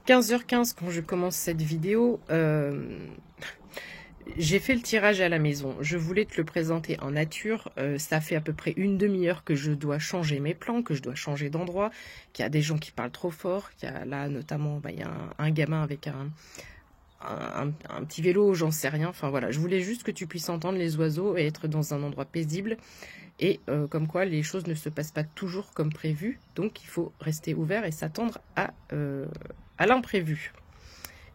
15h15 quand je commence cette vidéo, j'ai fait le tirage à la maison. Je voulais te le présenter en nature. Ça fait à peu près une demi-heure que je dois changer mes plans, que je dois changer d'endroit, qu'il y a des gens qui parlent trop fort, qu'il y a là notamment il y a un gamin avec un petit vélo, j'en sais rien. Enfin voilà, je voulais juste que tu puisses entendre les oiseaux et être dans un endroit paisible. Et comme quoi les choses ne se passent pas toujours comme prévu. Donc il faut rester ouvert et s'attendre à l'imprévu.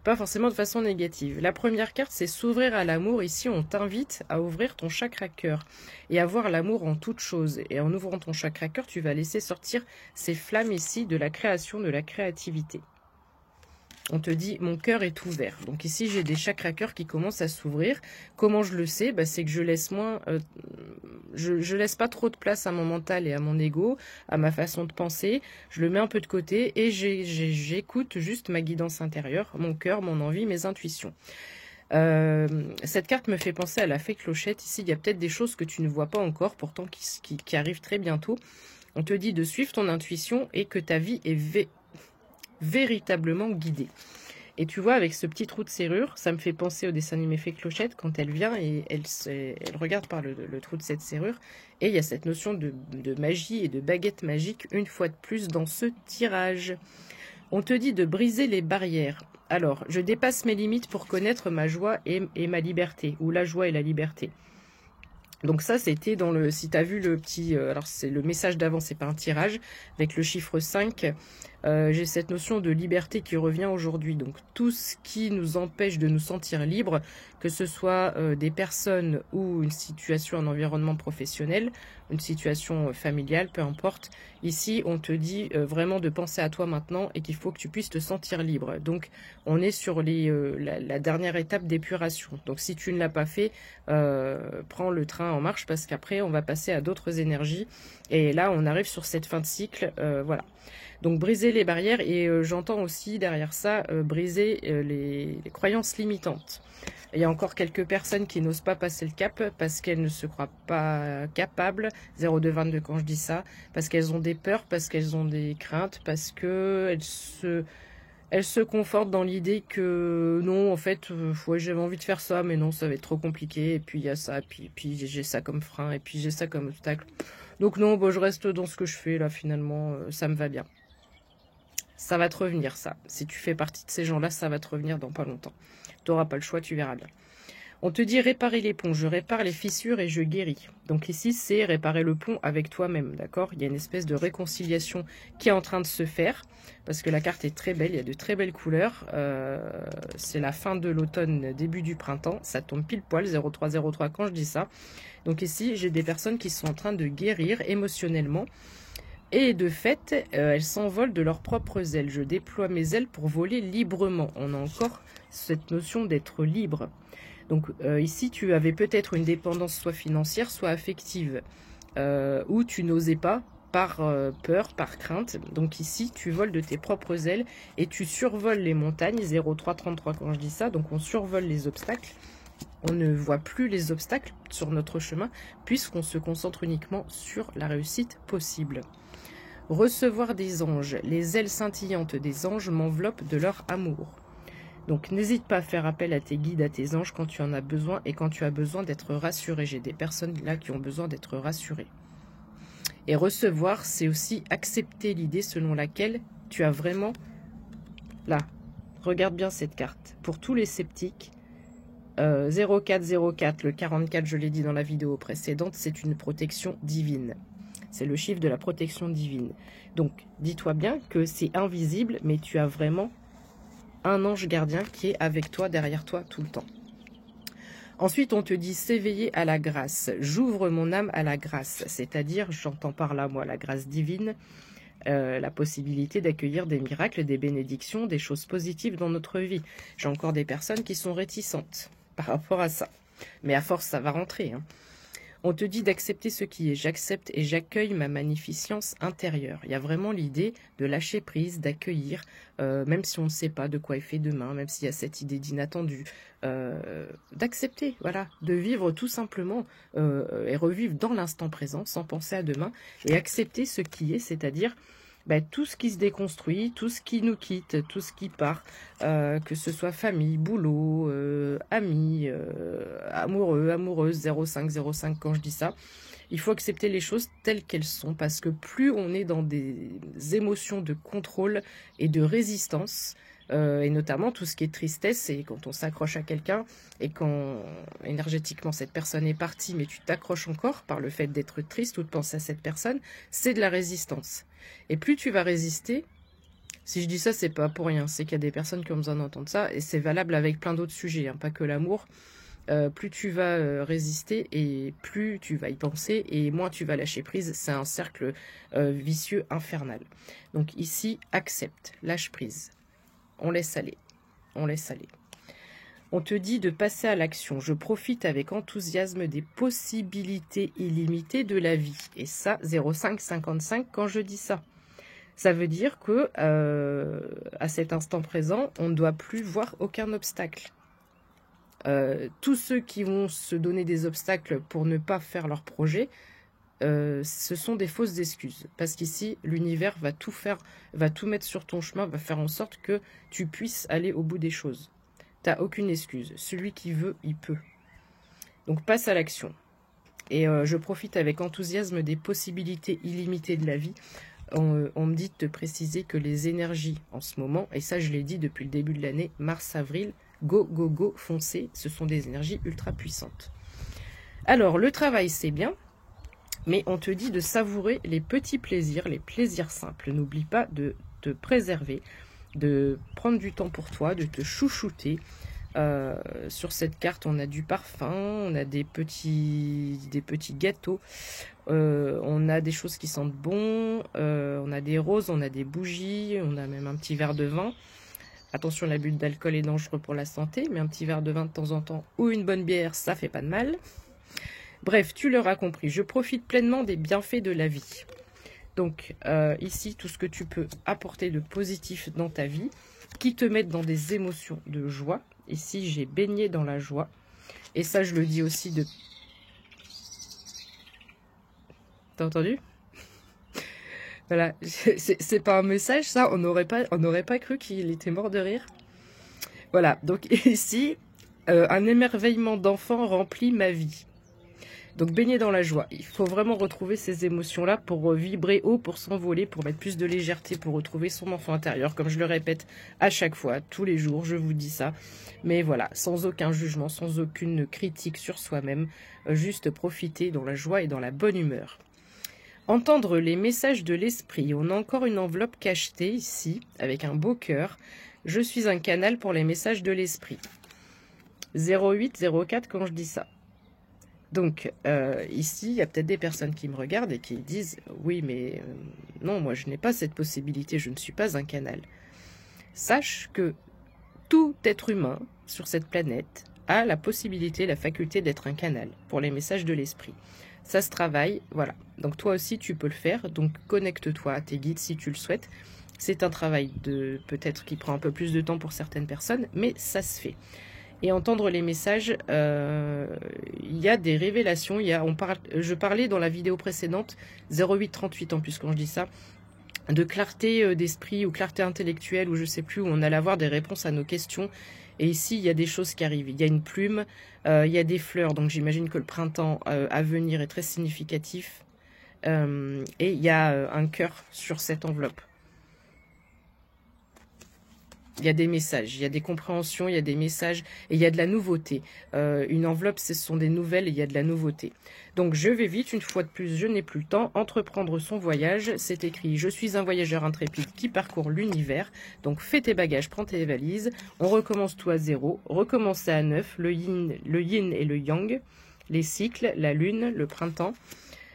Pas forcément de façon négative. La première carte, c'est s'ouvrir à l'amour. Ici, on t'invite à ouvrir ton chakra cœur et à voir l'amour en toute chose. Et en ouvrant ton chakra cœur, tu vas laisser sortir ces flammes ici de la création, de la créativité. On te dit, mon cœur est ouvert. Donc ici, j'ai des chakras cœur qui commencent à s'ouvrir. Comment je le sais? C'est que je laisse moins... je laisse pas trop de place à mon mental et à mon ego, à ma façon de penser. Je le mets un peu de côté et j'écoute juste ma guidance intérieure, mon cœur, mon envie, mes intuitions. Cette carte me fait penser à la fée clochette. Ici, il y a peut-être des choses que tu ne vois pas encore, pourtant qui arrivent très bientôt. On te dit de suivre ton intuition et que ta vie est véritablement guidée. Et tu vois, avec ce petit trou de serrure, ça me fait penser au dessin animé Fée Clochette, quand elle vient et elle regarde par le trou de cette serrure. Et il y a cette notion de magie et de baguette magique, une fois de plus, dans ce tirage. On te dit de briser les barrières. Alors, je dépasse mes limites pour connaître ma joie et ma liberté, ou la joie et la liberté. Donc ça, c'était dans le... Si tu as vu le petit... alors, c'est le message d'avant, c'est pas un tirage. Avec le chiffre 5, j'ai cette notion de liberté qui revient aujourd'hui. Donc, tout ce qui nous empêche de nous sentir libres, que ce soit des personnes ou une situation, un environnement professionnel, une situation familiale, peu importe. Ici, on te dit vraiment de penser à toi maintenant et qu'il faut que tu puisses te sentir libre. Donc, on est sur la dernière étape d'épuration. Donc, si tu ne l'as pas fait, prends le train en marche parce qu'après, on va passer à d'autres énergies. Et là, on arrive sur cette fin de cycle. Voilà. Donc, briser les barrières et j'entends aussi derrière ça briser les croyances limitantes. Il y a encore quelques personnes qui n'osent pas passer le cap parce qu'elles ne se croient pas capables, 0222 quand je dis ça, parce qu'elles ont des peurs, parce qu'elles ont des craintes, parce qu'elles se confortent dans l'idée que non, en fait, ouais, j'avais envie de faire ça, mais non, ça va être trop compliqué, et puis il y a ça, et puis j'ai ça comme frein, et puis j'ai ça comme obstacle. Donc non, bon, je reste dans ce que je fais là, finalement, ça me va bien. Ça va te revenir, ça. Si tu fais partie de ces gens-là, ça va te revenir dans pas longtemps. Tu n'auras pas le choix, tu verras bien. On te dit réparer les ponts. Je répare les fissures et je guéris. Donc ici, c'est réparer le pont avec toi-même, d'accord? Il y a une espèce de réconciliation qui est en train de se faire. Parce que la carte est très belle, il y a de très belles couleurs. C'est la fin de l'automne, début du printemps. Ça tombe pile poil, 0303 quand je dis ça. Donc ici, j'ai des personnes qui sont en train de guérir émotionnellement. Et de fait, elles s'envolent de leurs propres ailes. Je déploie mes ailes pour voler librement. On a encore cette notion d'être libre. Donc ici, tu avais peut-être une dépendance soit financière, soit affective, où tu n'osais pas par peur, par crainte. Donc ici, tu voles de tes propres ailes et tu survoles les montagnes, 0333 quand je dis ça. Donc on survole les obstacles. On ne voit plus les obstacles sur notre chemin puisqu'on se concentre uniquement sur la réussite possible. Recevoir des anges. Les ailes scintillantes des anges m'enveloppent de leur amour. Donc n'hésite pas à faire appel à tes guides, à tes anges quand tu en as besoin et quand tu as besoin d'être rassuré. J'ai des personnes là qui ont besoin d'être rassurées. Et recevoir, c'est aussi accepter l'idée selon laquelle tu as vraiment... Là, regarde bien cette carte. Pour tous les sceptiques, 0404, le 44, je l'ai dit dans la vidéo précédente, c'est une protection divine. C'est le chiffre de la protection divine. Donc, dis-toi bien que c'est invisible, mais tu as vraiment un ange gardien qui est avec toi, derrière toi, tout le temps. Ensuite, on te dit s'éveiller à la grâce. J'ouvre mon âme à la grâce. C'est-à-dire, j'entends par là, moi, la grâce divine, la possibilité d'accueillir des miracles, des bénédictions, des choses positives dans notre vie. J'ai encore des personnes qui sont réticentes par rapport à ça. Mais à force, ça va rentrer, hein. On te dit d'accepter ce qui est. J'accepte et j'accueille ma magnificence intérieure. Il y a vraiment l'idée de lâcher prise, d'accueillir, même si on ne sait pas de quoi est fait demain, même s'il y a cette idée d'inattendu, d'accepter, voilà, de vivre tout simplement et revivre dans l'instant présent, sans penser à demain, et accepter ce qui est, c'est-à-dire bah, tout ce qui se déconstruit, tout ce qui nous quitte, tout ce qui part, que ce soit famille, boulot, amis, amoureux, amoureuse, 05 quand je dis ça. Il faut accepter les choses telles qu'elles sont, parce que plus on est dans des émotions de contrôle et de résistance, et notamment tout ce qui est tristesse, et quand on s'accroche à quelqu'un, et quand énergétiquement cette personne est partie, mais tu t'accroches encore par le fait d'être triste ou de penser à cette personne, c'est de la résistance. Et plus tu vas résister, si je dis ça, c'est pas pour rien, c'est qu'il y a des personnes qui ont besoin d'entendre ça, et c'est valable avec plein d'autres sujets, hein, pas que l'amour. Plus tu vas résister et plus tu vas y penser et moins tu vas lâcher prise. C'est un cercle vicieux infernal. Donc ici, accepte, lâche prise. On laisse aller. On laisse aller. On te dit de passer à l'action. Je profite avec enthousiasme des possibilités illimitées de la vie. Et ça, 0555 quand je dis ça. Ça veut dire que à cet instant présent, on ne doit plus voir aucun obstacle. Tous ceux qui vont se donner des obstacles pour ne pas faire leur projet, ce sont des fausses excuses. Parce qu'ici, l'univers va tout faire, va tout mettre sur ton chemin, va faire en sorte que tu puisses aller au bout des choses. T'as aucune excuse. Celui qui veut, il peut. Donc passe à l'action. Et je profite avec enthousiasme des possibilités illimitées de la vie. On me dit de te préciser que les énergies en ce moment, et ça je l'ai dit depuis le début de l'année, mars-avril, go, go, go, foncez, ce sont des énergies ultra puissantes. Alors, le travail, c'est bien, mais on te dit de savourer les petits plaisirs, les plaisirs simples. N'oublie pas de te préserver, de prendre du temps pour toi, de te chouchouter. Sur cette carte, on a du parfum, on a des petits gâteaux, on a des choses qui sentent bon, on a des roses, on a des bougies, on a même un petit verre de vin. Attention, l'abus d'alcool est dangereux pour la santé, mais un petit verre de vin de temps en temps ou une bonne bière, ça fait pas de mal. Bref, tu l'auras compris, je profite pleinement des bienfaits de la vie. Donc ici, tout ce que tu peux apporter de positif dans ta vie, qui te mettent dans des émotions de joie. Ici, j'ai baigné dans la joie. Et ça, je le dis aussi de... T'as entendu ? Voilà, c'est pas un message, ça, on n'aurait pas cru qu'il était mort de rire. Voilà, donc ici, un émerveillement d'enfant remplit ma vie. Donc baigner dans la joie, il faut vraiment retrouver ces émotions-là pour vibrer haut, pour s'envoler, pour mettre plus de légèreté, pour retrouver son enfant intérieur, comme je le répète à chaque fois, tous les jours, je vous dis ça. Mais voilà, sans aucun jugement, sans aucune critique sur soi-même, juste profiter dans la joie et dans la bonne humeur. Entendre les messages de l'esprit. On a encore une enveloppe cachetée ici, avec un beau cœur. Je suis un canal pour les messages de l'esprit. 08, 04 quand je dis ça. Donc, ici, il y a peut-être des personnes qui me regardent et qui disent « Oui, mais non, moi je n'ai pas cette possibilité, je ne suis pas un canal. » Sache que tout être humain sur cette planète a la possibilité, la faculté d'être un canal pour les messages de l'esprit. Ça se travaille, voilà. Donc toi aussi, tu peux le faire. Donc connecte-toi à tes guides si tu le souhaites. C'est un travail peut-être qui prend un peu plus de temps pour certaines personnes, mais ça se fait. Et entendre les messages, il y a des révélations. Je parlais dans la vidéo précédente, 0838 en plus quand je dis ça, de clarté d'esprit ou clarté intellectuelle ou je sais plus, où on allait avoir des réponses à nos questions. Et ici, il y a des choses qui arrivent. Il y a une plume, il y a des fleurs, donc j'imagine que le printemps à venir est très significatif. Et il y a un cœur sur cette enveloppe. Il y a des messages, il y a des compréhensions, il y a des messages et il y a de la nouveauté. Une enveloppe, ce sont des nouvelles et il y a de la nouveauté. Donc je vais vite, une fois de plus, je n'ai plus le temps. Entreprendre son voyage, c'est écrit « Je suis un voyageur intrépide qui parcourt l'univers ». Donc fais tes bagages, prends tes valises, on recommence tout à zéro, recommencer à neuf, le yin et le yang, les cycles, la lune, le printemps.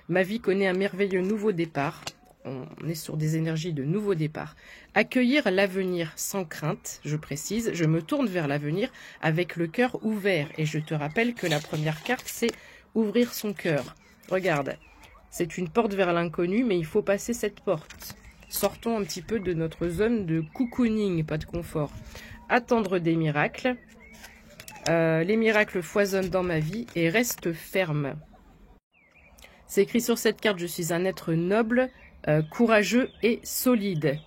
Ma vie connaît un merveilleux nouveau départ. On est sur des énergies de nouveau départ. Accueillir l'avenir sans crainte, je précise, je me tourne vers l'avenir avec le cœur ouvert. Et je te rappelle que la première carte, c'est ouvrir son cœur. Regarde, c'est une porte vers l'inconnu, mais il faut passer cette porte. Sortons un petit peu de notre zone de cocooning, pas de confort. Attendre des miracles. Les miracles foisonnent dans ma vie et reste ferme. C'est écrit sur cette carte, je suis un être noble, courageux et solide.